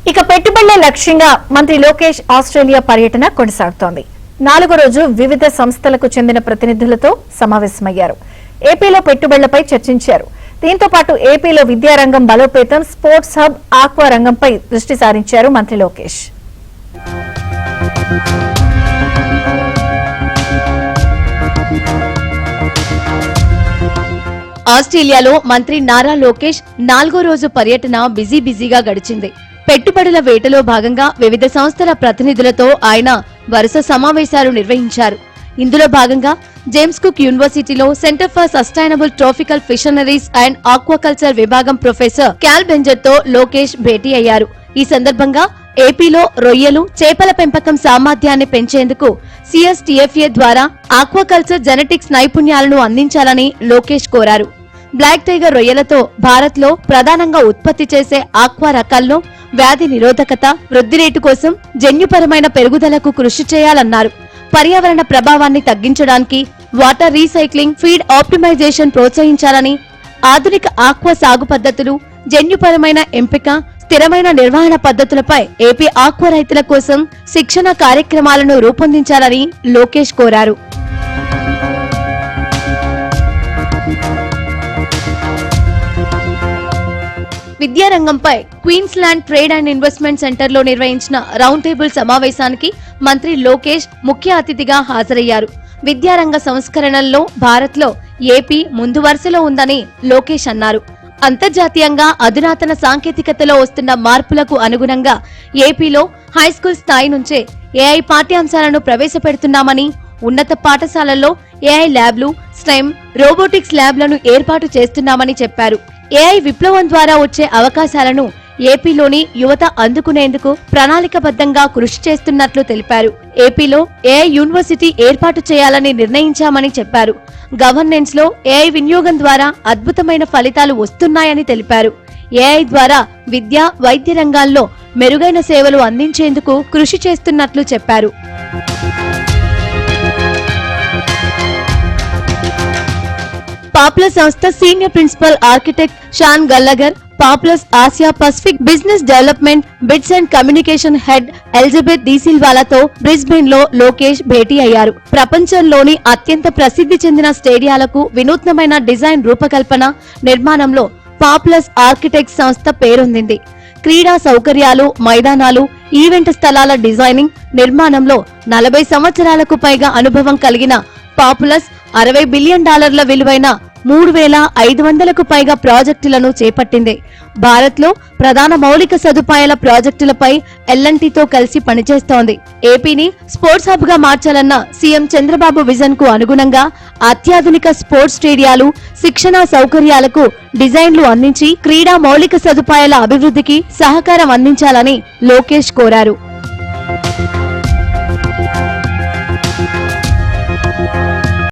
ఇక పెట్టుబడుల లక్ష్యంగా మంత్రి లోకేష్ ఆస్ట్రేలియా పర్యటన కొనసాగుతోంది. 4వ రోజు వివిధ సంస్థలకు చెందిన ప్రతినిధులతో సమావేశమయ్యారు. ఏపీలో పెట్టుబడులపై చర్చించారు. దీంతో పాటు ఏపీలో విద్యారంగం బలోపేతం, స్పోర్ట్స్ హబ్, ఆక్వా రంగంపై దృష్టి సారించారు మంత్రి లోకేష్. ఆస్ట్రేలియాలో మంత్రి నారా లోకేష్ 4వ రోజు పర్యటన బిజీగా గడిచింది. పెట్టుబడుల వేటలో భాగంగా వివిధ సంస్థల ప్రతినిధులతో ఆయన వరుస సమావేశాలు నిర్వహించారు. ఇందులో భాగంగా జేమ్స్ కుక్ యూనివర్సిటీలో centre for sustainable tropical fisheries and aquaculture విభాగం ప్రొఫెసర్ క్యాల్ బెంజర్ తో లోకేష్ భేటీ అయ్యారు. ఈ సందర్భంగా ఏపీలో రొయ్యలు, చేపల పెంపకం సామర్థ్యాన్ని పెంచేందుకు CSTFA ద్వారా ఆక్వాకల్చర్ జెనెటిక్స్ నైపుణ్యాలను అందించాలని లోకేష్ కోరారు. బ్లాక్ టైగర్ రొయ్యలతో భారత్ లో ప్రధానంగా ఉత్పత్తి చేసే ఆక్వా రకాల్లో వ్యాధి నిరోధకత, వృద్ధి రేటు కోసం జన్యుపరమైన పెరుగుదలకు కృషి చేయాలన్నారు. పర్యావరణ ప్రభావాన్ని తగ్గించడానికి వాటర్ రీసైక్లింగ్, ఫీడ్ ఆప్టిమైజేషన్ ప్రోత్సహించాలని, ఆధునిక ఆక్వా సాగు పద్ధతులు, జన్యుపరమైన ఎంపిక, స్థిరమైన నిర్వహణ పద్ధతులపై ఏపీ ఆక్వా రైతుల కోసం శిక్షణ కార్యక్రమాలను రూపొందించాలని లోకేష్ కోరారు. విద్యారంగంపై Queensland trade and investment centre లో నిర్వహించిన రౌండ్ టేబుల్ సమావేశానికి మంత్రి లోకేష్ ముఖ్య అతిథిగా హాజరయ్యారు. విద్యారంగ సంస్కరణల్లో భారత్ లో ఏపీ ముందు వరుసలో ఉందని లోకేష్ అన్నారు. అంతర్జాతీయంగా అధునాతన సాంకేతికతలో వస్తున్న మార్పులకు అనుగుణంగా ఏపీలో హైస్కూల్ స్థాయి నుంచే AI పాఠ్యాంశాలను ప్రవేశపెడుతున్నామని, ఉన్నత పాఠశాలల్లో AI ల్యాబ్లు, స్టెమ్, రోబోటిక్స్ ల్యాబ్లను ఏర్పాటు చేస్తున్నామని చెప్పారు. AI విప్లవం ద్వారా వచ్చే అవకాశాలను ఏపీలోని యువత అందుకునేందుకు ప్రణాళికబద్ధంగా కృషి చేస్తున్నట్లు తెలిపారు. ఏపీలో AI యూనివర్సిటీ ఏర్పాటు చేయాలని నిర్ణయించామని చెప్పారు. గవర్నెన్స్ లో AI వినియోగం ద్వారా అద్భుతమైన ఫలితాలు వస్తున్నాయని తెలిపారు. AI ద్వారా విద్య, వైద్య రంగాల్లో మెరుగైన సేవలు అందించేందుకు కృషి చేస్తున్నట్లు చెప్పారు. పాపులర్ సంస్థ senior principal architect Shaun Gallagher, Populous Asia Pacific business development bids and communication head Elizabeth డీసిల్వాలతో బ్రిస్బెన్ లో లోకేష్ భేటీ అయ్యారు. ప్రపంచంలోని అత్యంత ప్రసిద్ధి చెందిన స్టేడియాలకు వినూత్నమైన డిజైన్ రూపకల్పన, నిర్మాణంలో పాపులర్ ఆర్కిటెక్ట్ సంస్థ పేరొందింది. క్రీడా సౌకర్యాలు, మైదానాలు, ఈవెంట్ స్థలాల డిజైనింగ్, నిర్మాణంలో 40 సంవత్సరాలకు పైగా అనుభవం కలిగిన పాపులర్ $60 బిలియన్ విలువైన 3,500కు పైగా ప్రాజెక్టులను చేపట్టింది. భారత్ లో ప్రధాన మౌలిక సదుపాయాల ప్రాజెక్టులపై L&Tతో కలిసి పనిచేస్తోంది. ఏపీని స్పోర్ట్స్ హబ్ గా మార్చాలన్న సీఎం చంద్రబాబు విజన్ కు అనుగుణంగా అత్యాధునిక స్పోర్ట్స్ స్టేడియాలు, శిక్షణా సౌకర్యాలకు డిజైన్లు అందించి క్రీడా మౌలిక సదుపాయాల అభివృద్ధికి సహకారం అందించాలని లోకేష్ కోరారు.